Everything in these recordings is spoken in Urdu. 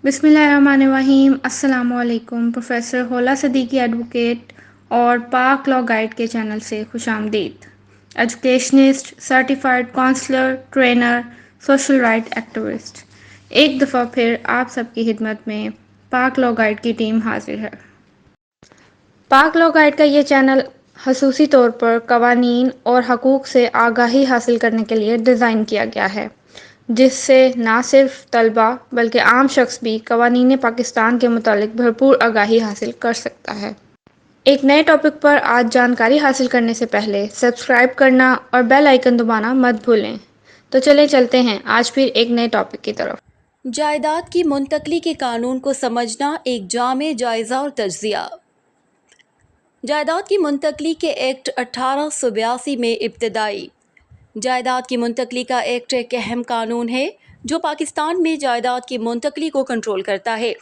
بسم اللہ الرحمن الرحیم۔ السلام علیکم۔ پروفیسر ہولا صدیقی ایڈوکیٹ اور پاک لا گائیڈ کے چینل سے خوش آمدید۔ Educationist, certified counsellor, trainer, social right activist, ایک دفعہ پھر آپ سب کی خدمت میں پاک لا گائیڈ کی ٹیم حاضر ہے۔ پاک لا گائیڈ کا یہ چینل خصوصی طور پر قوانین اور حقوق سے آگاہی حاصل کرنے کے لیے ڈیزائن کیا گیا ہے، جس سے نہ صرف طلباء بلکہ عام شخص بھی قوانین پاکستان کے متعلق بھرپور آگاہی حاصل کر سکتا ہے۔ ایک نئے ٹاپک پر آج جانکاری حاصل کرنے سے پہلے سبسکرائب کرنا اور بیل آئیکن دبانا مت بھولیں۔ تو چلتے ہیں آج پھر ایک نئے ٹاپک کی طرف۔ جائیداد کی منتقلی کے قانون کو سمجھنا، ایک جامع جائزہ اور تجزیہ۔ جائیداد کی منتقلی کے ایکٹ 1882 میں ابتدائی جائیداد کی منتقلی کا ایکٹ ایک اہم قانون ہے جو پاکستان میں جائیداد کی منتقلی کو کنٹرول کرتا ہے۔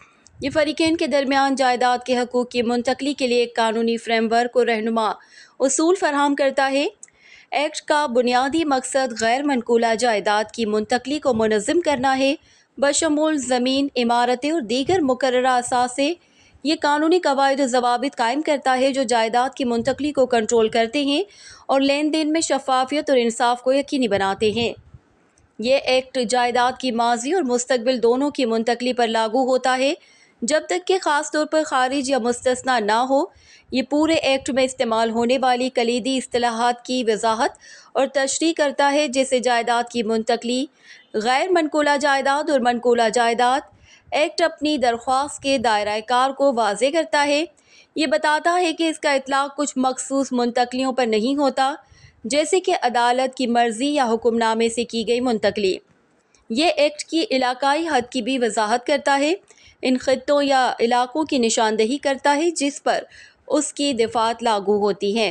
یہ فریقین کے درمیان جائیداد کے حقوق کی منتقلی کے لیے ایک قانونی فریم ورک اور رہنما اصول فراہم کرتا ہے۔ ایکٹ کا بنیادی مقصد غیر منقولہ جائیداد کی منتقلی کو منظم کرنا ہے، بشمول زمین، عمارتیں اور دیگر مقررہ اثاثے۔ یہ قانونی قواعد و ضوابط قائم کرتا ہے جو جائیداد کی منتقلی کو کنٹرول کرتے ہیں اور لین دین میں شفافیت اور انصاف کو یقینی بناتے ہیں۔ یہ ایکٹ جائیداد کی ماضی اور مستقبل دونوں کی منتقلی پر لاگو ہوتا ہے جب تک کہ خاص طور پر خارج یا مستثنیٰ نہ ہو۔ یہ پورے ایکٹ میں استعمال ہونے والی کلیدی اصطلاحات کی وضاحت اور تشریح کرتا ہے، جیسے جائیداد کی منتقلی، غیر منقولہ جائیداد اور منقولہ جائیداد۔ ایکٹ اپنی درخواست کے دائرہ کار کو واضح کرتا ہے۔ یہ بتاتا ہے کہ اس کا اطلاق کچھ مخصوص منتقلیوں پر نہیں ہوتا، جیسے کہ عدالت کی مرضی یا حکم نامے سے کی گئی منتقلی۔ یہ ایکٹ کی علاقائی حد کی بھی وضاحت کرتا ہے، ان خطوں یا علاقوں کی نشاندہی کرتا ہے جس پر اس کی دفعات لاگو ہوتی ہیں۔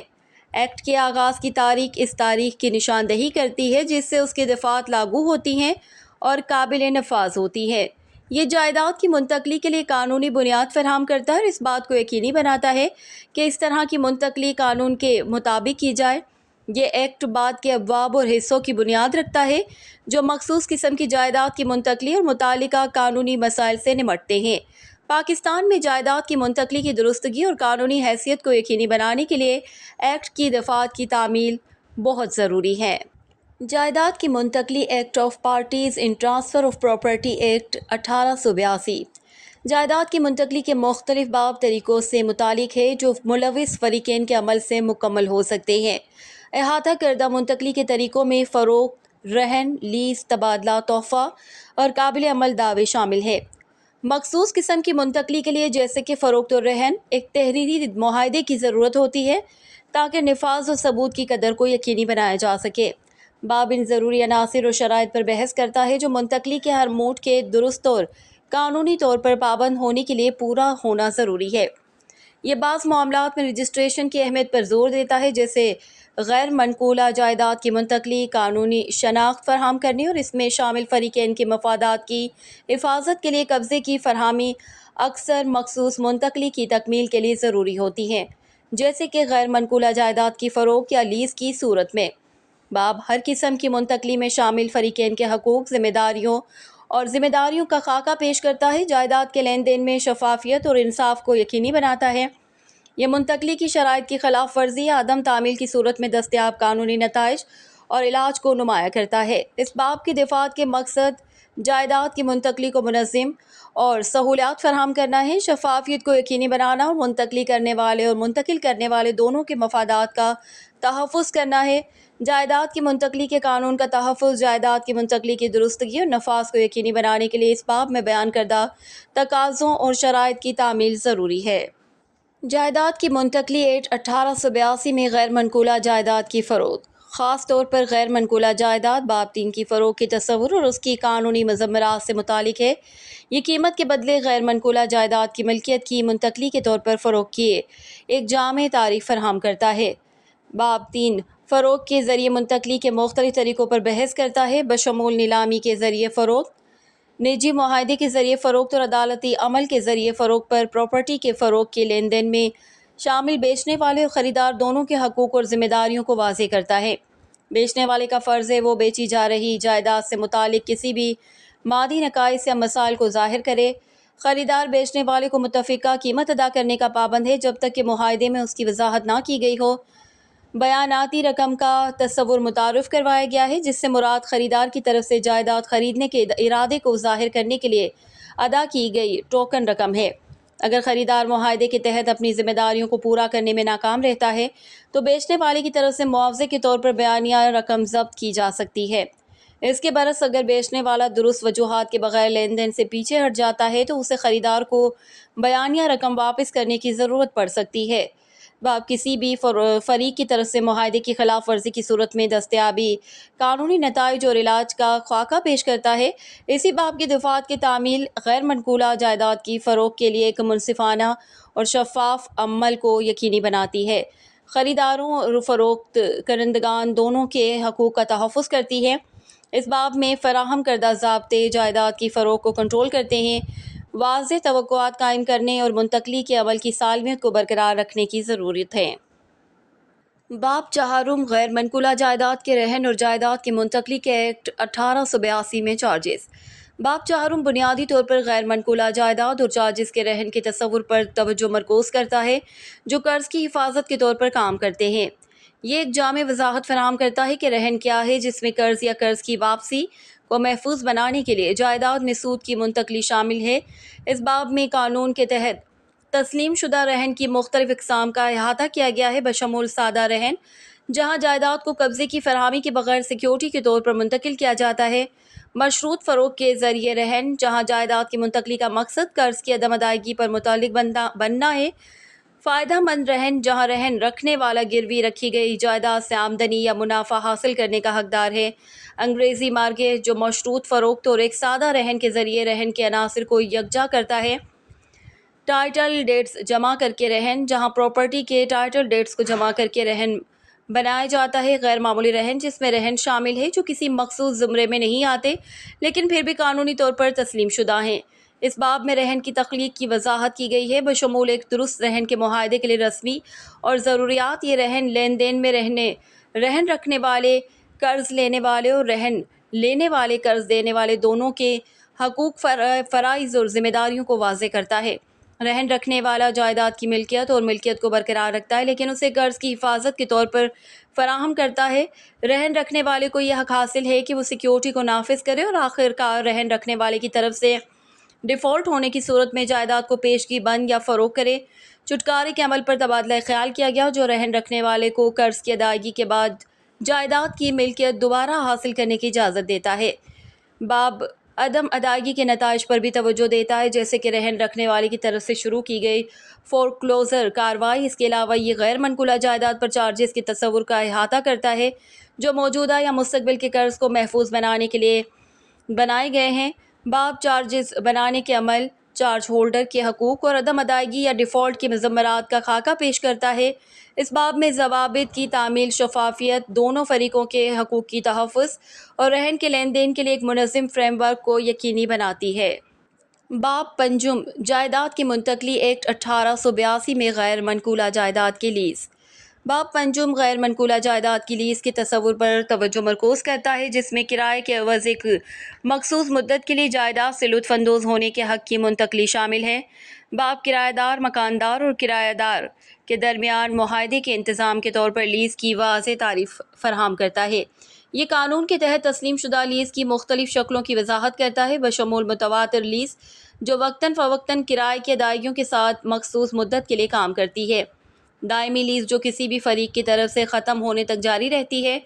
ایکٹ کے آغاز کی تاریخ اس تاریخ کی نشاندہی کرتی ہے جس سے اس کی دفعات لاگو ہوتی ہیں اور قابل نفاذ ہوتی ہے۔ یہ جائیداد کی منتقلی کے لیے قانونی بنیاد فراہم کرتا ہے اور اس بات کو یقینی بناتا ہے کہ اس طرح کی منتقلی قانون کے مطابق کی جائے۔ یہ ایکٹ بعد کے ابواب اور حصوں کی بنیاد رکھتا ہے جو مخصوص قسم کی جائیداد کی منتقلی اور متعلقہ قانونی مسائل سے نمٹتے ہیں۔ پاکستان میں جائیداد کی منتقلی کی درستگی اور قانونی حیثیت کو یقینی بنانے کے لیے ایکٹ کی دفعات کی تعمیل بہت ضروری ہے۔ جائیداد کی منتقلی act of parties in transfer of property act 1882 جائیداد کی منتقلی کے مختلف باب طریقوں سے متعلق ہے جو ملوث فریقین کے عمل سے مکمل ہو سکتے ہیں۔ احاطہ کردہ منتقلی کے طریقوں میں فروخت، رہن، لیز، تبادلہ، تحفہ اور قابل عمل دعوے شامل ہیں۔ مخصوص قسم کی منتقلی کے لیے جیسے کہ فروخت اور رہن، ایک تحریری معاہدے کی ضرورت ہوتی ہے تاکہ نفاذ و ثبوت کی قدر کو یقینی بنایا جا سکے۔ باب ان ضروری عناصر اور شرائط پر بحث کرتا ہے جو منتقلی کے ہر موڈ کے درست اور قانونی طور پر پابند ہونے کے لیے پورا ہونا ضروری ہے۔ یہ بعض معاملات میں رجسٹریشن کی اہمیت پر زور دیتا ہے، جیسے غیر منقولہ جائیداد کی منتقلی، قانونی شناخت فراہم کرنے اور اس میں شامل فریقین کے مفادات کی حفاظت کے لیے قبضے کی فراہمی اکثر مخصوص منتقلی کی تکمیل کے لیے ضروری ہوتی ہے، جیسے کہ غیر منقولہ جائیداد کی فروخت یا لیز کی صورت میں۔ باب ہر قسم کی منتقلی میں شامل فریقین کے حقوق، ذمہ داریوں کا خاکہ پیش کرتا ہے، جائیداد کے لین دین میں شفافیت اور انصاف کو یقینی بناتا ہے۔ یہ منتقلی کی شرائط کی خلاف ورزی یا عدم تعمیل کی صورت میں دستیاب قانونی نتائج اور علاج کو نمایاں کرتا ہے۔ اس باب کی دفعات کے مقصد جائیداد کی منتقلی کو منظم اور سہولیات فراہم کرنا ہے، شفافیت کو یقینی بنانا اور منتقلی کرنے والے اور منتقل کرنے والے دونوں کے مفادات کا تحفظ کرنا ہے۔ جائیداد کی منتقلی کے قانون کا تحفظ جائیداد کی منتقلی کی درستگی اور نفاذ کو یقینی بنانے کے لیے اس باب میں بیان کردہ تقاضوں اور شرائط کی تعمیل ضروری ہے۔ جائیداد کی منتقلی ایکٹ 1882 میں غیر منقولہ جائیداد کی فروخت، خاص طور پر غیر منقولہ جائیداد باب 3 کی فروخت کی تصور اور اس کی قانونی مضمرات سے متعلق ہے۔ یہ قیمت کے بدلے غیر منقولہ جائیداد کی ملکیت کی منتقلی کے طور پر فروخت کیے ایک جامع تعریف فراہم کرتا ہے۔ باب 3 فروخت کے ذریعے منتقلی کے مختلف طریقوں پر بحث کرتا ہے، بشمول نیلامی کے ذریعے فروخت، نجی معاہدے کے ذریعے فروخت اور عدالتی عمل کے ذریعے فروخت پر پراپرٹی کے فروغ کے لین دین میں شامل بیچنے والے اور خریدار دونوں کے حقوق اور ذمہ داریوں کو واضح کرتا ہے۔ بیچنے والے کا فرض ہے وہ بیچی جا رہی جائیداد سے متعلق کسی بھی مادی نقائص یا مسائل کو ظاہر کرے۔ خریدار بیچنے والے کو متفقہ قیمت ادا کرنے کا پابند ہے جب تک کہ معاہدے میں اس کی وضاحت نہ کی گئی ہو۔ بیاناتی رقم کا تصور متعارف کروایا گیا ہے، جس سے مراد خریدار کی طرف سے جائیداد خریدنے کے ارادے کو ظاہر کرنے کے لیے ادا کی گئی ٹوکن رقم ہے۔ اگر خریدار معاہدے کے تحت اپنی ذمہ داریوں کو پورا کرنے میں ناکام رہتا ہے تو بیچنے والے کی طرف سے معاوضے کے طور پر بیانیہ رقم ضبط کی جا سکتی ہے۔ اس کے برعکس اگر بیچنے والا درست وجوہات کے بغیر لین دین سے پیچھے ہٹ جاتا ہے تو اسے خریدار کو بیانیہ رقم واپس کرنے کی ضرورت پڑ سکتی ہے۔ باب کسی بھی فریق کی طرف سے معاہدے کی خلاف ورزی کی صورت میں دستیابی قانونی نتائج اور علاج کا خاکہ پیش کرتا ہے۔ اسی باب کی دفعات کی تعمیل غیر منقولہ جائیداد کی فروخت کے لیے ایک منصفانہ اور شفاف عمل کو یقینی بناتی ہے، خریداروں اور فروخت کنندگان دونوں کے حقوق کا تحفظ کرتی ہے۔ اس باب میں فراہم کردہ ضابطے جائیداد کی فروخت کو کنٹرول کرتے ہیں۔ واضح توقعات قائم کرنے اور منتقلی کے عمل کی سالمیت کو برقرار رکھنے کی ضرورت ہے۔ باب چہارم غیر منقولہ جائیداد کے رہن اور جائیداد کی منتقلی کے ایکٹ 1882 میں چارجز۔ باب چہارم بنیادی طور پر غیر منقولہ جائیداد اور چارجز کے رہن کے تصور پر توجہ مرکوز کرتا ہے جو قرض کی حفاظت کے طور پر کام کرتے ہیں۔ یہ ایک جامع وضاحت فراہم کرتا ہے کہ رہن کیا ہے، جس میں قرض یا قرض کی واپسی کو محفوظ بنانے کے لیے جائیداد میں سود کی منتقلی شامل ہے۔ اس باب میں قانون کے تحت تسلیم شدہ رہن کی مختلف اقسام کا احاطہ کیا گیا ہے، بشمول سادہ رہن جہاں جائیداد کو قبضے کی فراہمی کے بغیر سیکیورٹی کے طور پر منتقل کیا جاتا ہے، مشروط فروخت کے ذریعے رہن جہاں جائیداد کی منتقلی کا مقصد قرض کی عدم ادائیگی پر متعلق بننا ہے، فائدہ مند رہن جہاں رہن رکھنے والا گروی رکھی گئی جائیداد سے آمدنی یا منافع حاصل کرنے کا حقدار ہے، انگریزی مارگیج جو مشروط فروخت اور ایک سادہ رہن کے ذریعے رہن کے عناصر کو یکجا کرتا ہے، ٹائٹل ڈیٹس جمع کر کے رہن جہاں پراپرٹی کے ٹائٹل ڈیٹس کو جمع کر کے رہن بنایا جاتا ہے، غیر معمولی رہن جس میں رہن شامل ہے جو کسی مخصوص زمرے میں نہیں آتے لیکن پھر بھی قانونی طور پر تسلیم شدہ ہیں۔ اس باب میں رہن کی تخلیق کی وضاحت کی گئی ہے، بشمول ایک درست رہن کے معاہدے کے لیے رسمی اور ضروریات۔ یہ رہن لین دین میں رہن رکھنے والے، قرض لینے والے اور رہن لینے والے قرض دینے والے دونوں کے حقوق، فرائض اور ذمہ داریوں کو واضح کرتا ہے۔ رہن رکھنے والا جائیداد کی ملکیت اور ملکیت کو برقرار رکھتا ہے لیکن اسے قرض کی حفاظت کے طور پر فراہم کرتا ہے۔ رہن رکھنے والے کو یہ حق حاصل ہے کہ وہ سیکیورٹی کو نافذ کرے اور آخر کار رہن رکھنے والے کی طرف سے ڈیفالٹ ہونے کی صورت میں جائیداد کو پیشگی بند یا فروخت کرے۔ چھٹکارے کے عمل پر تبادلہ خیال کیا گیا جو رہن رکھنے والے کو قرض کی ادائیگی کے بعد جائیداد کی ملکیت دوبارہ حاصل کرنے کی اجازت دیتا ہے۔ باب عدم ادائیگی کے نتائج پر بھی توجہ دیتا ہے، جیسے کہ رہن رکھنے والے کی طرف سے شروع کی گئی فورکلوزر کارروائی۔ اس کے علاوہ یہ غیر منقولہ جائیداد پر چارجز کے تصور کا احاطہ کرتا ہے جو موجودہ یا مستقبل کے قرض کو محفوظ بنانے کے لیے بنائے گئے ہیں۔ باب چارجز بنانے کے عمل، چارج ہولڈر کے حقوق اور عدم ادائیگی یا ڈیفالٹ کی مضمرات کا خاکہ پیش کرتا ہے۔ اس باب میں ضوابط کی تعمیل، شفافیت، دونوں فریقوں کے حقوق کی تحفظ اور رہن کے لین دین کے لیے ایک منظم فریم ورک کو یقینی بناتی ہے۔ باب پنجم جائیداد کی منتقلی ایکٹ 1882 میں غیر منقولہ جائیداد کی لیز۔ باب پنجم غیر منقولہ جائیداد کی لیز کے تصور پر توجہ مرکوز کرتا ہے، جس میں کرائے کے عوض ایک مخصوص مدت کے لیے جائیداد سے لطف اندوز ہونے کے حق کی منتقلی شامل ہے۔ باب کرایہ دار، مکاندار اور کرایہ دار کے درمیان معاہدے کے انتظام کے طور پر لیز کی واضح تعریف فراہم کرتا ہے۔ یہ قانون کے تحت تسلیم شدہ لیز کی مختلف شکلوں کی وضاحت کرتا ہے، بشمول متواتر لیز جو وقتاً فوقتاً کرائے کی ادائیگیوں کے ساتھ مخصوص مدت کے لیے کام کرتی ہے، دائمی لیز جو کسی بھی فریق کی طرف سے ختم ہونے تک جاری رہتی ہے،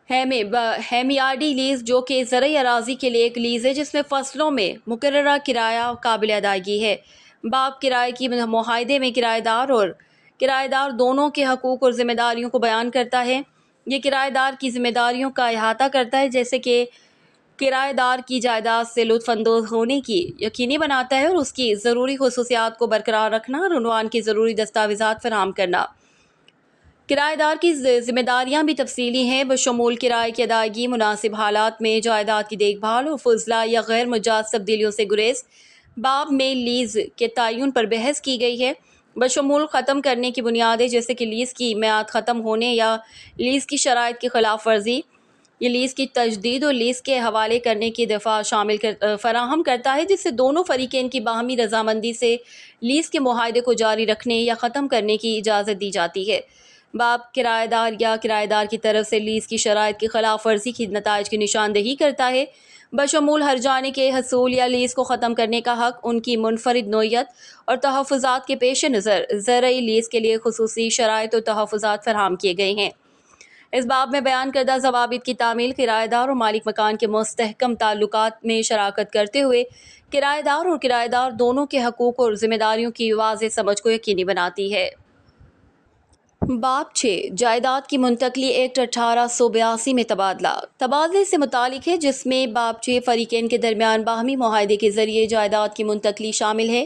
ہیمیاڈی لیز جو کہ زرعی اراضی کے لیے ایک لیز ہے جس میں فصلوں میں مقررہ کرایہ قابل ادائیگی ہے۔ باب کرائے کی معاہدے میں کرایہ دار دونوں کے حقوق اور ذمہ داریوں کو بیان کرتا ہے۔ یہ کرایہ دار کی ذمہ داریوں کا احاطہ کرتا ہے، جیسے کہ کرایہ دار کی جائیداد سے لطف اندوز ہونے کی یقینی بناتا ہے اور اس کی ضروری خصوصیات کو برقرار رکھنا اور عنوان کی ضروری دستاویزات فراہم کرنا۔ کرایہ دار کی ذمہ داریاں بھی تفصیلی ہیں، بشمول کرائے کی ادائیگی، مناسب حالات میں جائیداد کی دیکھ بھال اور فضلہ یا غیر مجاز تبدیلیوں سے گریز۔ باب میں لیز کے تعین پر بحث کی گئی ہے، بشمول ختم کرنے کی بنیادیں جیسے کہ لیز کی میعاد ختم ہونے یا لیز کی شرائط کی خلاف ورزی۔ یہ لیز کی تجدید اور لیز کے حوالے کرنے کی دفعہ فراہم کرتا ہے، جس سے دونوں فریقین کی باہمی رضامندی سے لیز کے معاہدے کو جاری رکھنے یا ختم کرنے کی اجازت دی جاتی ہے۔ باب کرایہ دار یا کرایہ دار کی طرف سے لیز کی شرائط کی خلاف ورزی کی نتائج کی نشاندہی کرتا ہے، بشمول ہرجانے کے حصول یا لیز کو ختم کرنے کا حق، ان کی منفرد نوعیت اور تحفظات کے پیش نظر زرعی لیز کے لیے خصوصی شرائط اور تحفظات فراہم کیے گئے ہیں۔ اس باب میں بیان کردہ ضوابط کی تعمیل کرایہ دار اور مالک مکان کے مستحکم تعلقات میں شراکت کرتے ہوئے کرایہ دار اور کرایہ دار دونوں کے حقوق اور ذمہ داریوں کی واضح سمجھ کو یقینی بناتی ہے۔ باب 6 جائیداد کی منتقلی ایکٹ 1882 میں تبادلے سے متعلق ہے، جس میں باب 6 فریقین کے درمیان باہمی معاہدے کے ذریعے جائیداد کی منتقلی شامل ہے۔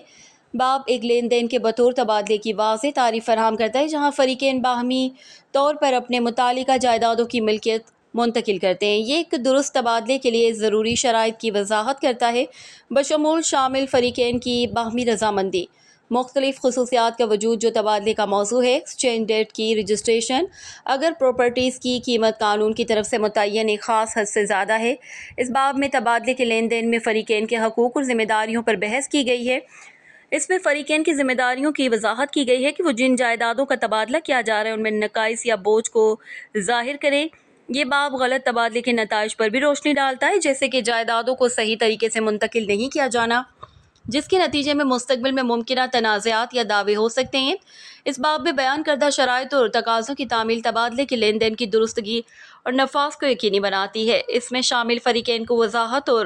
باب ایک لین دین کے بطور تبادلے کی واضح تعریف فراہم کرتا ہے، جہاں فریقین باہمی طور پر اپنے متعلقہ جائیدادوں کی ملکیت منتقل کرتے ہیں۔ یہ ایک درست تبادلے کے لیے ضروری شرائط کی وضاحت کرتا ہے، بشمول شامل فریقین کی باہمی رضامندی، مختلف خصوصیات کا وجود جو تبادلے کا موضوع ہے، ایکسچینج ڈیٹ کی رجسٹریشن اگر پراپرٹیز کی قیمت قانون کی طرف سے متعین ایک خاص حد سے زیادہ ہے۔ اس باب میں تبادلے کے لین دین میں فریقین کے حقوق اور ذمہ داریوں پر بحث کی گئی ہے۔ اس میں فریقین کی ذمہ داریوں کی وضاحت کی گئی ہے کہ وہ جن جائیدادوں کا تبادلہ کیا جا رہا ہے ان میں نقائص یا بوجھ کو ظاہر کریں۔ یہ باب غلط تبادلے کے نتائج پر بھی روشنی ڈالتا ہے، جیسے کہ جائیدادوں کو صحیح طریقے سے منتقل نہیں کیا جانا، جس کے نتیجے میں مستقبل میں ممکنہ تنازعات یا دعوے ہو سکتے ہیں۔ اس باب میں بیان کردہ شرائط اور تقاضوں کی تعمیل تبادلے کے لین دین کی درستگی اور نفاذ کو یقینی بناتی ہے۔ اس میں شامل فریقین کو وضاحت اور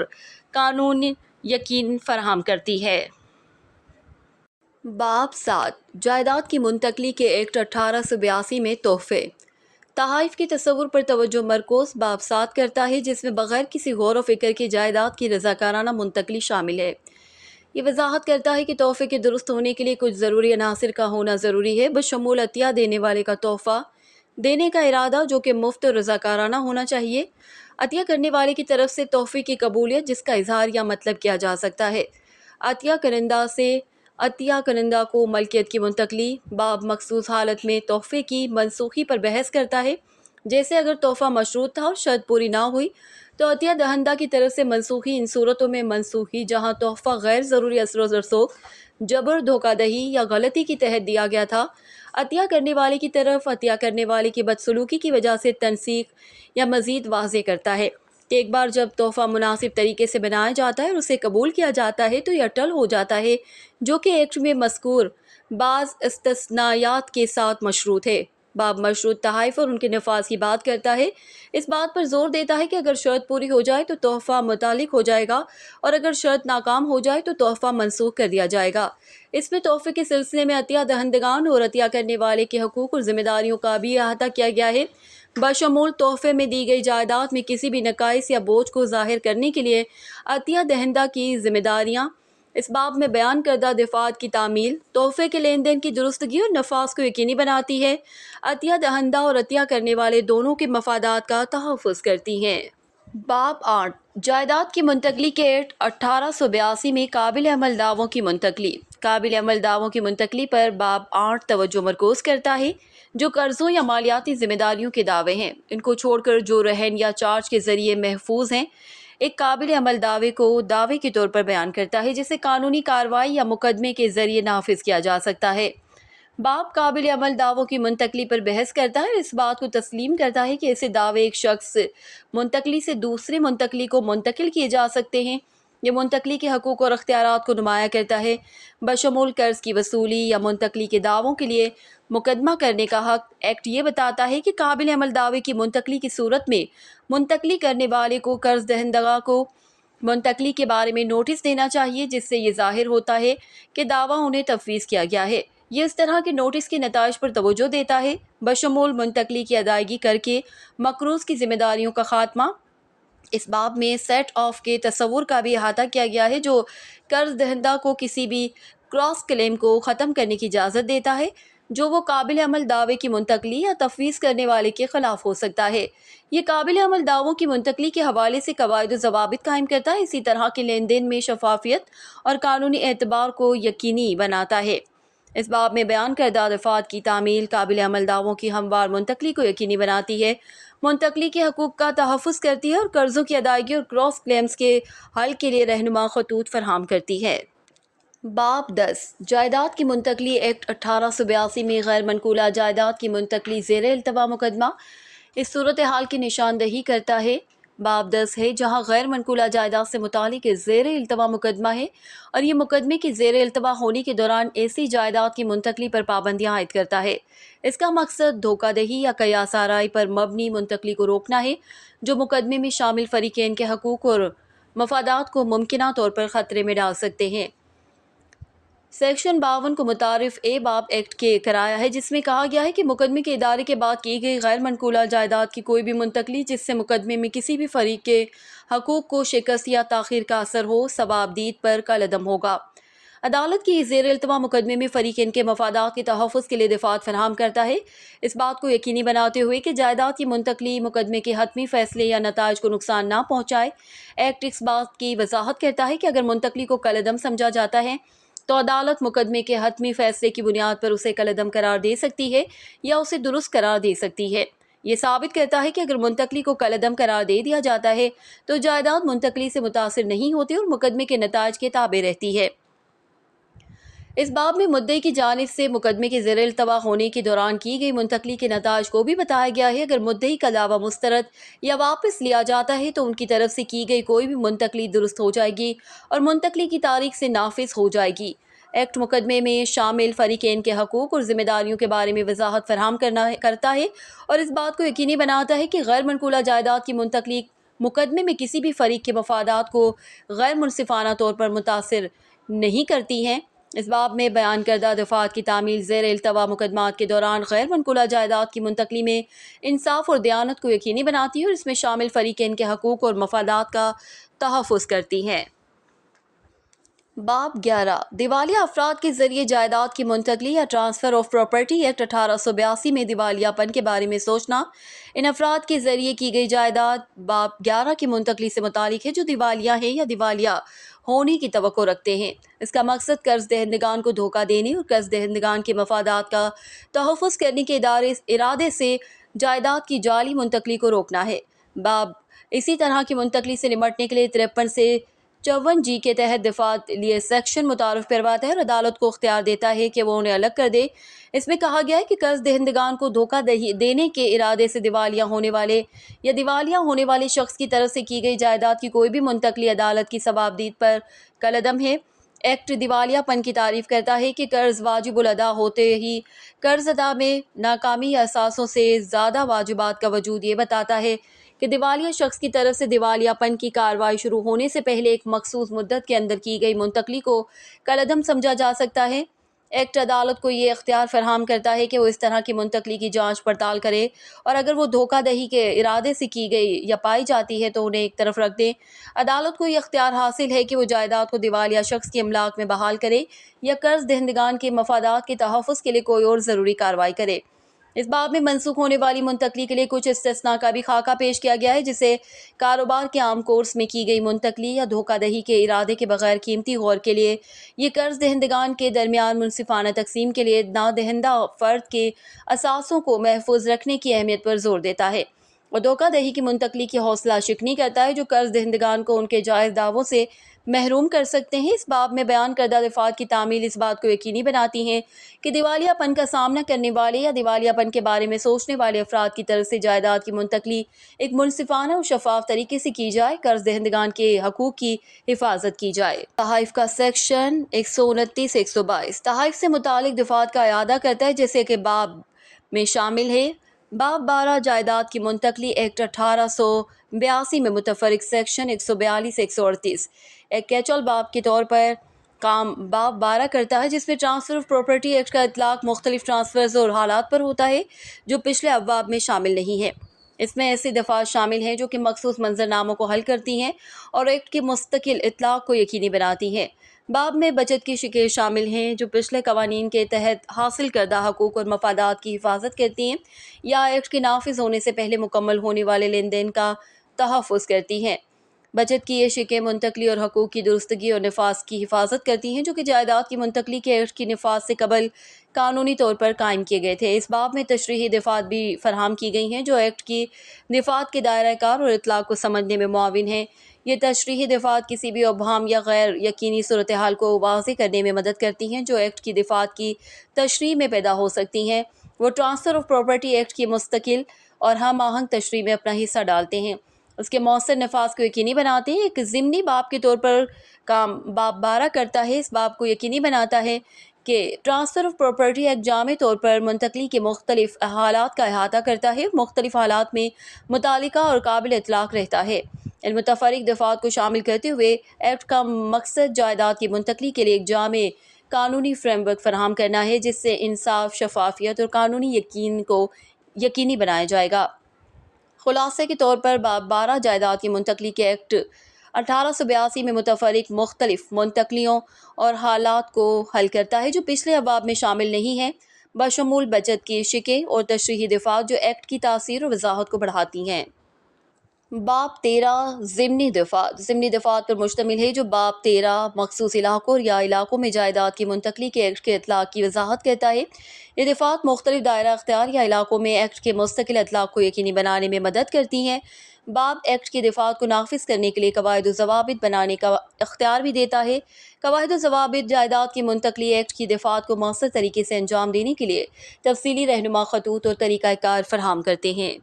قانونی یقین فراہم کرتی ہے۔ باب 7 جائیداد کی منتقلی کے ایکٹ 1882 میں تحفے تحائف کے تصور پر توجہ مرکوز باب 7 کرتا ہے، جس میں بغیر کسی غور و فکر کے جائیداد کی رضاکارانہ منتقلی شامل ہے۔ یہ وضاحت کرتا ہے کہ تحفے کے درست ہونے کے لیے کچھ ضروری عناصر کا ہونا ضروری ہے، بشمول عطیہ دینے والے کا تحفہ دینے کا ارادہ جو کہ مفت اور رضاکارانہ ہونا چاہیے، عطیہ کرنے والے کی طرف سے تحفے کی قبولیت جس کا اظہار یا مطلب کیا جا سکتا ہے، عطیہ کنندہ سے عطیہ کنندہ کو ملکیت کی منتقلی۔ باب مخصوص حالت میں تحفے کی منسوخی پر بحث کرتا ہے، جیسے اگر تحفہ مشروط تھا اور شرط پوری نہ ہوئی تو عطیہ دہندہ کی طرف سے منسوخی۔ ان صورتوں میں منسوخی جہاں تحفہ غیر ضروری اثر و رسوخ، جبر، دھوکہ دہی یا غلطی کے تحت دیا گیا تھا، عطیہ کرنے والے کی طرف عطیہ کرنے والے کی بدسلوکی کی وجہ سے تنسیخ یا مزید واضح کرتا ہے کہ ایک بار جب تحفہ مناسب طریقے سے بنایا جاتا ہے اور اسے قبول کیا جاتا ہے تو یہ اٹل ہو جاتا ہے، جو کہ ایکٹ میں مذکور بعض استثناءات کے ساتھ مشروط ہے۔ باب مشروط تحائف اور ان کے نفاذ کی بات کرتا ہے، اس بات پر زور دیتا ہے کہ اگر شرط پوری ہو جائے تو تحفہ متعلق ہو جائے گا اور اگر شرط ناکام ہو جائے تو تحفہ منسوخ کر دیا جائے گا۔ اس میں تحفے کے سلسلے میں عطیہ دہندگان اور عطیہ کرنے والے کے حقوق اور ذمہ داریوں کا بھی احاطہ کیا گیا ہے، بشمول تحفے میں دی گئی جائیداد میں کسی بھی نقائص یا بوجھ کو ظاہر کرنے کے لیے عطیہ دہندہ کی ذمہ داریاں۔ اس باب میں بیان کردہ دفعات کی تعمیل تحفے کے لین دین کی درستگی اور نفاذ کو یقینی بناتی ہے، عطیہ دہندہ اور عطیہ کرنے والے دونوں کے مفادات کا تحفظ کرتی ہیں۔ باب 8 جائیداد کی منتقلی کے ایکٹ 1882 میں قابل عمل دعووں کی منتقلی قابل عمل دعووں کی منتقلی پر باب 8 توجہ مرکوز کرتا ہے، جو قرضوں یا مالیاتی ذمہ داریوں کے دعوے ہیں، ان کو چھوڑ کر جو رہن یا چارج کے ذریعے محفوظ ہیں، ایک قابل عمل دعوے کو دعوے کے طور پر بیان کرتا ہے جسے قانونی کارروائی یا مقدمے کے ذریعے نافذ کیا جا سکتا ہے۔ باب قابل عمل دعووں کی منتقلی پر بحث کرتا ہے اور اس بات کو تسلیم کرتا ہے کہ ایسے دعوے ایک شخص منتقلی سے دوسرے منتقلی کو منتقل کیے جا سکتے ہیں۔ یہ منتقلی کے حقوق اور اختیارات کو نمایاں کرتا ہے، بشمول قرض کی وصولی یا منتقلی کے دعووں کے لیے مقدمہ کرنے کا حق۔ ایکٹ یہ بتاتا ہے کہ قابل عمل دعوے کی منتقلی کی صورت میں منتقلی کرنے والے کو قرض دہندگاں کو منتقلی کے بارے میں نوٹس دینا چاہیے، جس سے یہ ظاہر ہوتا ہے کہ دعویٰ انہیں تفویض کیا گیا ہے۔ یہ اس طرح کے نوٹس کے نتائج پر توجہ دیتا ہے، بشمول منتقلی کی ادائیگی کر کے مقروض کی ذمہ داریوں کا خاتمہ۔ اس باب میں سیٹ آف کے تصور کا بھی احاطہ کیا گیا ہے، جو قرض دہندہ کو کسی بھی کراس کلیم کو ختم کرنے کی اجازت دیتا ہے جو وہ قابل عمل دعوے کی منتقلی یا تفویض کرنے والے کے خلاف ہو سکتا ہے۔ یہ قابل عمل دعووں کی منتقلی کے حوالے سے قواعد و ضوابط قائم کرتا ہے، اسی طرح کے لین دین میں شفافیت اور قانونی اعتبار کو یقینی بناتا ہے۔ اس باب میں بیان کردہ دفعات کی تعمیل قابل عمل دعووں کی ہموار منتقلی کو یقینی بناتی ہے، منتقلی کے حقوق کا تحفظ کرتی ہے اور قرضوں کی ادائیگی اور کراس کلیمز کے حل کے لیے رہنما خطوط فراہم کرتی ہے۔ باب 10 جائیداد کی منتقلی ایکٹ 1882 میں غیر منقولہ جائیداد کی منتقلی زیر التوا مقدمہ اس صورتحال کی نشاندہی کرتا ہے۔ باب 10 ہے جہاں غیر منقولہ جائیداد سے متعلق زیر التوا مقدمہ ہے اور یہ مقدمے کے زیر التوا ہونے کے دوران ایسی جائیداد کی منتقلی پر پابندیاں عائد کرتا ہے۔ اس کا مقصد دھوکہ دہی یا قیاس آرائی پر مبنی منتقلی کو روکنا ہے جو مقدمے میں شامل فریقین کے حقوق اور مفادات کو ممکنہ طور پر خطرے میں ڈال سکتے ہیں۔ سیکشن 52 کو متعارف باب ایکٹ کے کرایا ہے جس میں کہا گیا ہے کہ مقدمے کے ادارے کے بعد کی گئی غیر منقولہ جائیداد کی کوئی بھی منتقلی جس سے مقدمے میں کسی بھی فریق کے حقوق کو شکست یا تاخیر کا اثر ہو ثوابدید پر کالعدم ہوگا۔ عدالت کی زیر التوا مقدمے میں فریقین کے مفادات کے تحفظ کے لیے دفعات فراہم کرتا ہے، اس بات کو یقینی بناتے ہوئے کہ جائیداد کی منتقلی مقدمے کے حتمی فیصلے یا نتائج کو نقصان نہ پہنچائے۔ ایکٹ اس بات کی وضاحت کرتا ہے کہ اگر منتقلی کو کالعدم سمجھا جاتا ہے تو عدالت مقدمے کے حتمی فیصلے کی بنیاد پر اسے کالعدم قرار دے سکتی ہے یا اسے درست قرار دے سکتی ہے۔ یہ ثابت کرتا ہے کہ اگر منتقلی کو کالعدم قرار دے دیا جاتا ہے تو جائیداد منتقلی سے متاثر نہیں ہوتی اور مقدمے کے نتائج کے تابع رہتی ہے۔ اس باب میں مدعی کی جانب سے مقدمے کے زیر التوا ہونے کے دوران کی گئی منتقلی کے نتائج کو بھی بتایا گیا ہے۔ اگر مدعی کا دعویٰ مسترد یا واپس لیا جاتا ہے تو ان کی طرف سے کی گئی کوئی بھی منتقلی درست ہو جائے گی اور منتقلی کی تاریخ سے نافذ ہو جائے گی۔ ایکٹ مقدمے میں شامل فریقین کے حقوق اور ذمہ داریوں کے بارے میں وضاحت فراہم کرتا ہے اور اس بات کو یقینی بناتا ہے کہ غیر منقولہ جائیداد کی منتقلی مقدمے میں کسی بھی فریق کے مفادات کو غیر منصفانہ طور پر متاثر نہیں کرتی ہیں۔ اس باب میں بیان کردہ دفعات کی تعمیل زیر التوا مقدمات کے دوران غیر منقولہ جائیداد کی منتقلی میں انصاف اور دیانت کو یقینی بناتی ہے اور اس میں شامل فریقین کے حقوق اور مفادات کا تحفظ کرتی ہے۔ باب 11 دیوالیہ افراد کے ذریعے جائیداد کی منتقلی یا ٹرانسفر آف پراپرٹی ایکٹ 1882 میں دیوالیہ پن کے بارے میں سوچنا۔ ان افراد کے ذریعے کی گئی جائیداد باب 11 کی منتقلی سے متعلق ہے جو دیوالیہ ہیں یا دیوالیہ ہونے کی توقع رکھتے ہیں۔ اس کا مقصد قرض دہندگان کو دھوکہ دینے اور قرض دہندگان کے مفادات کا تحفظ کرنے کے ارادے سے جائیداد کی جعلی منتقلی کو روکنا ہے۔ باب اسی طرح کی منتقلی سے نمٹنے کے لیے 53 سے 54 جی کے تحت دفعات لیے سیکشن متعارف کرواتا ہے اور عدالت کو اختیار دیتا ہے کہ وہ انہیں الگ کر دے۔ اس میں کہا گیا ہے کہ قرض دہندگان کو دھوکہ دینے کے ارادے سے دیوالیہ ہونے والے یا دیوالیہ ہونے والے شخص کی طرف سے کی گئی جائیداد کی کوئی بھی منتقلی عدالت کی ثوابدید پر کالعدم ہے۔ ایکٹ دیوالیہ پن کی تعریف کرتا ہے کہ قرض واجب الادا ہوتے ہی قرض ادا میں ناکامی یا اثاثوں سے زیادہ واجبات کا وجود یہ بتاتا ہے کہ دیوالیہ شخص کی طرف سے دیوالیہ پن کی کارروائی شروع ہونے سے پہلے ایک مخصوص مدت کے اندر کی گئی منتقلی کو کالعدم سمجھا جا سکتا ہے۔ ایکٹ عدالت کو یہ اختیار فراہم کرتا ہے کہ وہ اس طرح کی منتقلی کی جانچ پڑتال کرے اور اگر وہ دھوکہ دہی کے ارادے سے کی گئی یا پائی جاتی ہے تو انہیں ایک طرف رکھ دے۔ عدالت کو یہ اختیار حاصل ہے کہ وہ جائیداد کو دیوالیہ شخص کی املاک میں بحال کرے یا قرض دہندگان کے مفادات کے تحفظ کے لیے کوئی اور ضروری کارروائی کرے۔ اس باب میں منسوخ ہونے والی منتقلی کے لیے کچھ استثناء کا بھی خاکہ پیش کیا گیا ہے جسے کاروبار کے عام کورس میں کی گئی منتقلی یا دھوکہ دہی کے ارادے کے بغیر قیمتی غور کے لیے یہ قرض دہندگان کے درمیان منصفانہ تقسیم کے لیے نادہندہ فرد کے اثاثوں کو محفوظ رکھنے کی اہمیت پر زور دیتا ہے اور دھوکہ دہی کی منتقلی کی حوصلہ شکنی کرتا ہے جو قرض دہندگان کو ان کے جائز دعووں سے محروم کر سکتے ہیں۔ اس باب میں بیان کردہ دفعات کی تعمیل اس بات کو یقینی بناتی ہیں کہ دیوالیہ پن کا سامنا کرنے والے یا دیوالیہ پن کے بارے میں سوچنے والے افراد کی طرف سے جائیداد کی منتقلی ایک منصفانہ اور شفاف طریقے سے کی جائے، قرض دہندگان کے حقوق کی حفاظت کی جائے۔ تحائف کا سیکشن 129 سے 122 تحائف سے متعلق دفعات کا اعادہ کرتا ہے جیسے کہ باب میں شامل ہے۔ باب 12 جائیداد کی منتقلی ایکٹ 1882 میں متفرق سیکشن 142 سے 138 ایک کیچول باب کے طور پر کام باب 12 کرتا ہے جس میں ٹرانسفر آف پراپرٹی ایکٹ کا اطلاق مختلف ٹرانسفرز اور حالات پر ہوتا ہے جو پچھلے ابواب میں شامل نہیں ہے۔ اس میں ایسی دفعات شامل ہیں جو کہ مخصوص منظرناموں کو حل کرتی ہیں اور ایکٹ کے مستقل اطلاق کو یقینی بناتی ہیں۔ باب میں بچت کی شکیں شامل ہیں جو پچھلے قوانین کے تحت حاصل کردہ حقوق اور مفادات کی حفاظت کرتی ہیں یا ایکٹ کے نافذ ہونے سے پہلے مکمل ہونے والے لین دین کا تحفظ کرتی ہیں۔ بچت کی یہ شقیں منتقلی اور حقوق کی درستگی اور نفاذ کی حفاظت کرتی ہیں، جو کہ جائیداد کی منتقلی کے ایکٹ کی نفاذ سے قبل قانونی طور پر قائم کیے گئے تھے۔ اس باب میں تشریحی دفعات بھی فراہم کی گئی ہیں جو ایکٹ کی دفعات کے دائرہ کار اور اطلاق کو سمجھنے میں معاون ہیں۔ یہ تشریحی دفعات کسی بھی ابہام یا غیر یقینی صورتحال کو واضح کرنے میں مدد کرتی ہیں جو ایکٹ کی دفعات کی تشریح میں پیدا ہو سکتی ہیں۔ وہ ٹرانسفر آف پراپرٹی ایکٹ کی مستقل اور ہم آہنگ تشریح میں اپنا حصہ ڈالتے ہیں، اس کے مؤثر نفاذ کو یقینی بناتے ہیں۔ ایک ضمنی باب کے طور پر کام باب 12 کرتا ہے۔ اس باب کو یقینی بناتا ہے کہ ٹرانسفر آف پراپرٹی ایکٹ جامع طور پر منتقلی کے مختلف حالات کا احاطہ کرتا ہے، مختلف حالات میں متعلقہ اور قابل اطلاق رہتا ہے۔ ان متفرق دفعات کو شامل کرتے ہوئے ایکٹ کا مقصد جائیداد کی منتقلی کے لیے ایک جامع قانونی فریم ورک فراہم کرنا ہے جس سے انصاف، شفافیت اور قانونی یقین کو یقینی بنایا جائے گا۔ خلاصے کے طور پر باب 12 جائیداد کی منتقلی کے ایکٹ 1882 میں متفرق مختلف منتقلیوں اور حالات کو حل کرتا ہے جو پچھلے ابواب میں شامل نہیں ہیں، بشمول بچت کی شقیں اور تشریحی دفعات جو ایکٹ کی تاثیر اور وضاحت کو بڑھاتی ہیں۔ باب 13 ضمنی دفعات پر مشتمل ہے جو باب 13 مخصوص علاقوں یا علاقوں میں جائیداد کی منتقلی کے ایکٹ کے اطلاق کی وضاحت کرتا ہے۔ یہ دفعات مختلف دائرہ اختیار یا علاقوں میں ایکٹ کے مستقل اطلاق کو یقینی بنانے میں مدد کرتی ہیں۔ باب ایکٹ کی دفعات کو نافذ کرنے کے لیے قواعد و ضوابط بنانے کا اختیار بھی دیتا ہے۔ قواعد و ضوابط جائیداد کی منتقلی ایکٹ کی دفعات کو مؤثر طریقے سے انجام دینے کے لیے تفصیلی رہنما خطوط اور طریقہ کار فراہم کرتے ہیں۔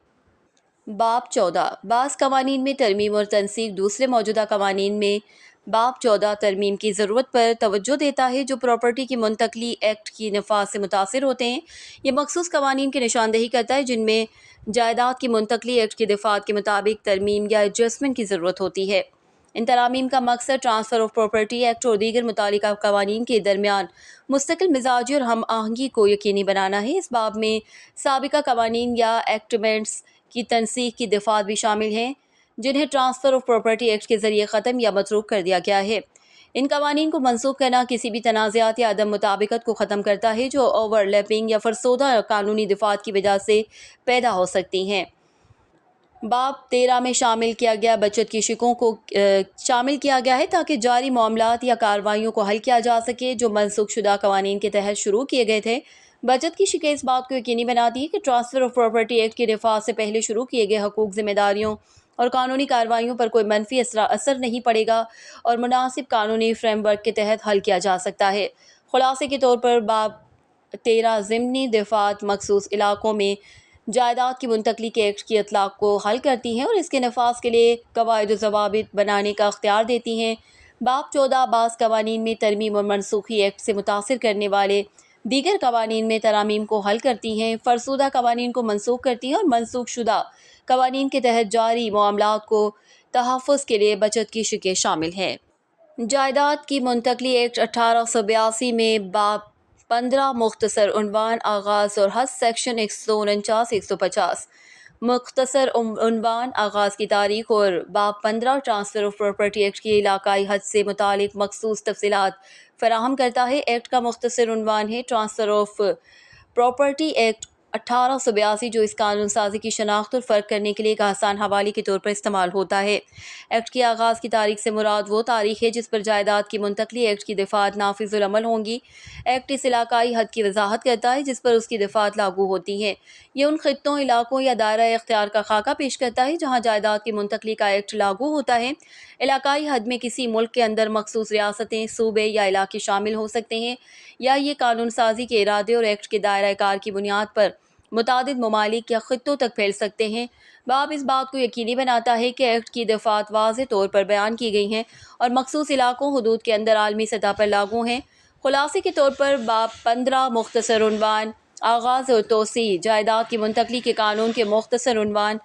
باب 14 بعض قوانین میں ترمیم اور تنسیخ دوسرے موجودہ قوانین میں باب 14 ترمیم کی ضرورت پر توجہ دیتا ہے جو پراپرٹی کی منتقلی ایکٹ کی نفاذ سے متاثر ہوتے ہیں۔ یہ مخصوص قوانین کی نشاندہی کرتا ہے جن میں جائیداد کی منتقلی ایکٹ کی دفعات کے مطابق ترمیم یا ایڈجسٹمنٹ کی ضرورت ہوتی ہے۔ ان ترامیم کا مقصد ٹرانسفر آف پراپرٹی ایکٹ اور دیگر متعلقہ قوانین کے درمیان مستقل مزاجی اور ہم آہنگی کو یقینی بنانا ہے۔ اس باب میں سابقہ قوانین یا ایکٹمنٹس کی تنسیخ کی دفعات بھی شامل ہیں جنہیں ٹرانسفر آف پراپرٹی ایکٹ کے ذریعے ختم یا متروک کر دیا گیا ہے۔ ان قوانین کو منسوخ کرنا کسی بھی تنازعات یا عدم مطابقت کو ختم کرتا ہے جو اوور لیپنگ یا فرسودہ قانونی دفعات کی وجہ سے پیدا ہو سکتی ہیں۔ باب 13 میں شامل کیا گیا بچت کی شقوں کو شامل کیا گیا ہے تاکہ جاری معاملات یا کارروائیوں کو حل کیا جا سکے جو منسوخ شدہ قوانین کے تحت شروع کیے گئے تھے۔ بچت کی شقیں اس بات کو یقینی بناتی ہے کہ ٹرانسفر آف پراپرٹی ایکٹ کے نفاذ سے پہلے شروع کیے گئے حقوق، ذمہ داریوں اور قانونی کارروائیوں پر کوئی منفی اثر نہیں پڑے گا اور مناسب قانونی فریم ورک کے تحت حل کیا جا سکتا ہے۔ خلاصے کے طور پر باب 13 ضمنی دفعات مخصوص علاقوں میں جائیداد کی منتقلی کے ایکٹ کی اطلاق کو حل کرتی ہیں اور اس کے نفاذ کے لیے قواعد و ضوابط بنانے کا اختیار دیتی ہیں۔ باب 14 بعض قوانین میں ترمیم اور منسوخی ایکٹ سے متاثر کرنے والے دیگر قوانین میں ترامیم کو حل کرتی ہیں، فرسودہ قوانین کو منسوخ کرتی ہیں اور منسوخ شدہ قوانین کے تحت جاری معاملات کو تحفظ کے لیے بچت کی شقیں شامل ہیں۔ جائیداد کی منتقلی ایکٹ 1882 میں باب 15 مختصر عنوان، آغاز اور حد، سیکشن 149-150 مختصر عنوان، آغاز کی تاریخ اور باب 15 ٹرانسفر آف پراپرٹی ایکٹ کی علاقائی حد سے متعلق مخصوص تفصیلات فراہم کرتا ہے۔ ایکٹ کا مختصر عنوان ہے ٹرانسفر آف پراپرٹی ایکٹ 1882 جو اس قانون سازی کی شناخت اور فرق کرنے کے لیے ایک آسان حوالے کے طور پر استعمال ہوتا ہے۔ ایکٹ کی آغاز کی تاریخ سے مراد وہ تاریخ ہے جس پر جائیداد کی منتقلی ایکٹ کی دفعات نافذ العمل ہوں گی۔ ایکٹ اس علاقائی حد کی وضاحت کرتا ہے جس پر اس کی دفعات لاگو ہوتی ہیں۔ یہ ان خطوں، علاقوں یا دائرہ اختیار کا خاکہ پیش کرتا ہے جہاں جائیداد کی منتقلی کا ایکٹ لاگو ہوتا ہے۔ علاقائی حد میں کسی ملک کے اندر مخصوص ریاستیں، صوبے یا علاقے شامل ہو سکتے ہیں یا یہ قانون سازی کے ارادے اور ایکٹ کے دائرہ کار کی بنیاد پر متعدد ممالک یا خطوں تک پھیل سکتے ہیں۔ باب اس بات کو یقینی بناتا ہے کہ ایکٹ کی دفعات واضح طور پر بیان کی گئی ہیں اور مخصوص علاقوں، حدود کے اندر عالمی سطح پر لاگو ہیں۔ خلاصے کے طور پر باب 15 مختصر عنوان، آغاز اور توسیع، جائیداد کی منتقلی کے قانون کے مختصر عنوان،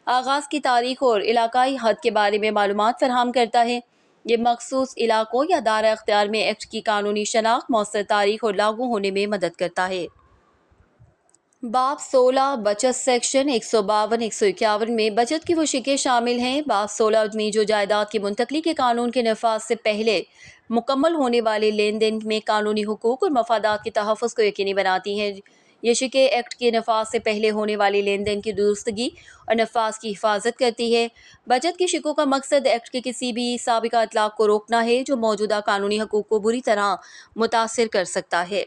آغاز کی تاریخ اور علاقائی حد کے بارے میں معلومات فراہم کرتا ہے۔ یہ مخصوص علاقوں یا دائرہ اختیار میں ایکٹ کی قانونی شناخت، مؤثر تاریخ اور لاگو ہونے میں مدد کرتا ہے۔ باب 16 بچت، سیکشن 152-151 میں بچت کی وہ شقیں شامل ہیں۔ باب 16 میں جو جائیداد کی منتقلی کے قانون کے نفاذ سے پہلے مکمل ہونے والے لین دین میں قانونی حقوق اور مفادات کے تحفظ کو یقینی بناتی ہیں۔ یہ شقیں ایکٹ کے نفاذ سے پہلے ہونے والی لین دین کی درستگی اور نفاذ کی حفاظت کرتی ہے۔ بچت کی شقوں کا مقصد ایکٹ کے کسی بھی سابقہ اطلاق کو روکنا ہے جو موجودہ قانونی حقوق کو بری طرح متاثر کر سکتا ہے۔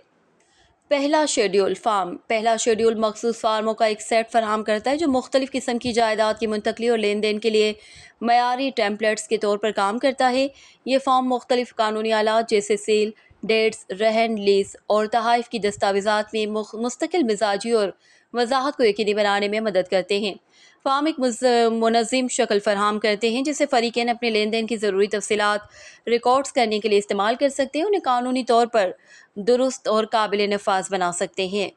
پہلا شیڈول فارم۔ پہلا شیڈول مخصوص فارموں کا ایک سیٹ فراہم کرتا ہے جو مختلف قسم کی جائیداد کی منتقلی اور لین دین کے لیے معیاری ٹیمپلیٹس کے طور پر کام کرتا ہے۔ یہ فارم مختلف قانونی آلات جیسے سیل، ڈیڈز، رہن، لیز اور تحائف کی دستاویزات میں مستقل مزاجی اور وضاحت کو یقینی بنانے میں مدد کرتے ہیں۔ فارم ایک منظم شکل فراہم کرتے ہیں جسے فریقین اپنے لین دین کی ضروری تفصیلات ریکارڈز کرنے کے لیے استعمال کر سکتے ہیں، انہیں قانونی طور پر درست اور قابل نفاذ بنا سکتے ہیں۔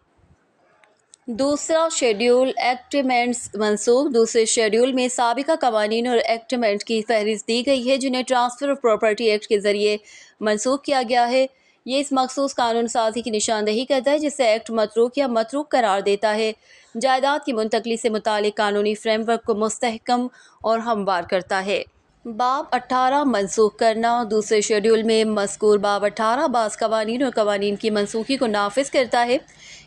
دوسرا شیڈول ایکٹمنٹس منسوخ۔ دوسرے شیڈول میں سابقہ قوانین اور ایکٹمنٹ کی فہرست دی گئی ہے جنہیں ٹرانسفر آف پراپرٹی ایکٹ کے ذریعے منسوخ کیا گیا ہے۔ یہ اس مخصوص قانون سازی کی نشاندہی کرتا ہے جس سے ایکٹ متروک یا متروک قرار دیتا ہے، جائیداد کی منتقلی سے متعلق قانونی فریم ورک کو مستحکم اور ہموار کرتا ہے۔ باب 18 منسوخ کرنا۔ دوسرے شیڈول میں مذکور باب 18 بعض قوانین اور قوانین کی منسوخی کو نافذ کرتا ہے۔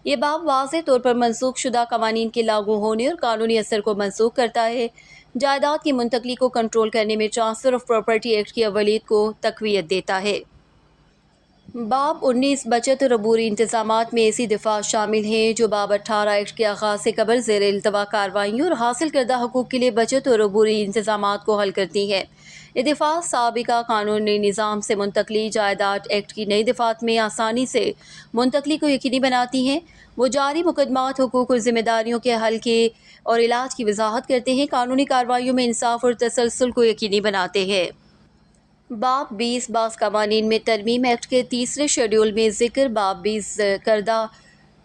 یہ باب واضح طور پر منسوخ شدہ قوانین کے لاگو ہونے اور قانونی اثر کو منسوخ کرتا ہے۔ جائیداد کی منتقلی کو کنٹرول کرنے میں ٹرانسفر آف پراپرٹی ایکٹ کی اولیت کو تقویت دیتا ہے۔ باب 19 بچت اور عبوری انتظامات میں ایسی دفعات شامل ہیں جو باب 18 ایکٹ کے آغاز سے قبل زیر التوا کارروائیوں اور حاصل کردہ حقوق کے لیے بچت اور عبوری انتظامات کو حل کرتی ہیں۔ یہ دفعات سابقہ قانونی نظام سے منتقلی جائیداد ایکٹ کی نئی دفعات میں آسانی سے منتقلی کو یقینی بناتی ہیں۔ وہ جاری مقدمات، حقوق اور ذمہ داریوں کے حل کے اور علاج کی وضاحت کرتے ہیں، قانونی کارروائیوں میں انصاف اور تسلسل کو یقینی بناتے ہیں۔ باب 20 بعض قوانین میں ترمیم۔ ایکٹ کے تیسرے شیڈول میں ذکر باب 20 کردہ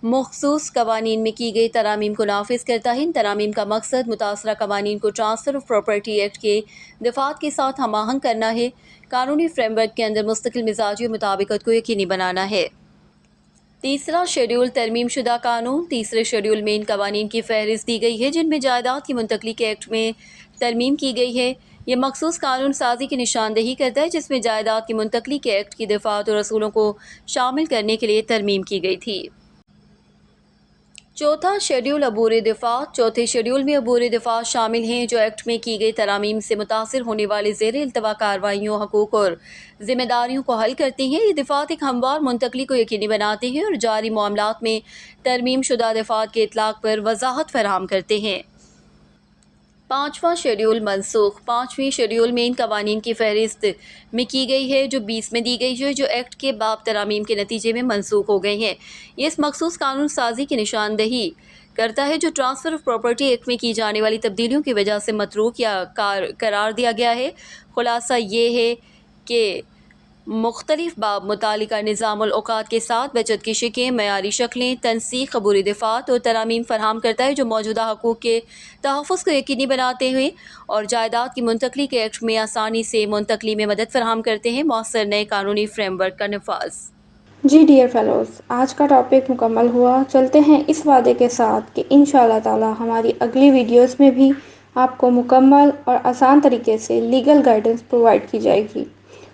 مخصوص قوانین میں کی گئی ترامیم کو نافذ کرتا ہے۔ ان ترامیم کا مقصد متاثرہ قوانین کو ٹرانسفر آف پراپرٹی ایکٹ کے دفعات کے ساتھ ہم آہنگ کرنا ہے، قانونی فریم ورک کے اندر مستقل مزاجی اور مطابقت کو یقینی بنانا ہے۔ تیسرا شیڈول ترمیم شدہ قانون۔ تیسرے شیڈول میں ان قوانین کی فہرست دی گئی ہے جن میں جائیداد کی منتقلی کے ایکٹ میں ترمیم کی گئی ہے۔ یہ مخصوص قانون سازی کی نشاندہی کرتا ہے جس میں جائیداد کی منتقلی کے ایکٹ کی دفعات اور اصولوں کو شامل کرنے کے لیے ترمیم کی گئی تھی۔ چوتھا شیڈول عبوری دفعات۔ چوتھے شیڈول میں عبوری دفعات شامل ہیں جو ایکٹ میں کی گئی ترامیم سے متاثر ہونے والے زیر التوا کارروائیوں، حقوق اور ذمہ داریوں کو حل کرتی ہیں۔ یہ دفعات ایک ہموار منتقلی کو یقینی بناتے ہیں اور جاری معاملات میں ترمیم شدہ دفعات کے اطلاق پر وضاحت فراہم کرتے ہیں۔ پانچواں شیڈول منسوخ۔ پانچویں شیڈول میں ان قوانین کی فہرست میں کی گئی ہے جو 20 میں دی گئی ہے جو ایکٹ کے باب ترامیم کے نتیجے میں منسوخ ہو گئے ہیں۔ یہ اس مخصوص قانون سازی کی نشاندہی کرتا ہے جو ٹرانسفر آف پراپرٹی ایکٹ میں کی جانے والی تبدیلیوں کی وجہ سے متروک یا قرار دیا گیا ہے۔ خلاصہ یہ ہے کہ مختلف باب متعلقہ نظام الاوقات کے ساتھ بچت کی شقیں، معیاری شکلیں، تنسیق، عبوری دفعات اور ترامیم فراہم کرتا ہے جو موجودہ حقوق کے تحفظ کو یقینی بناتے ہیں اور جائیداد کی منتقلی کے ایکٹ میں آسانی سے منتقلی میں مدد فراہم کرتے ہیں۔ مؤثر نئے قانونی فریم ورک کا نفاذ۔ جی ڈیئر فیلوز، آج کا ٹاپک مکمل ہوا۔ چلتے ہیں اس وعدے کے ساتھ کہ انشاءاللہ تعالی ہماری اگلی ویڈیوز میں بھی آپ کو مکمل اور آسان طریقے سے لیگل گائیڈنس پرووائڈ کی جائے گی۔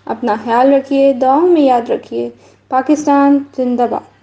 اپنا خیال رکھیے، دعاؤں میں یاد رکھیے۔ پاکستان زندہ باد۔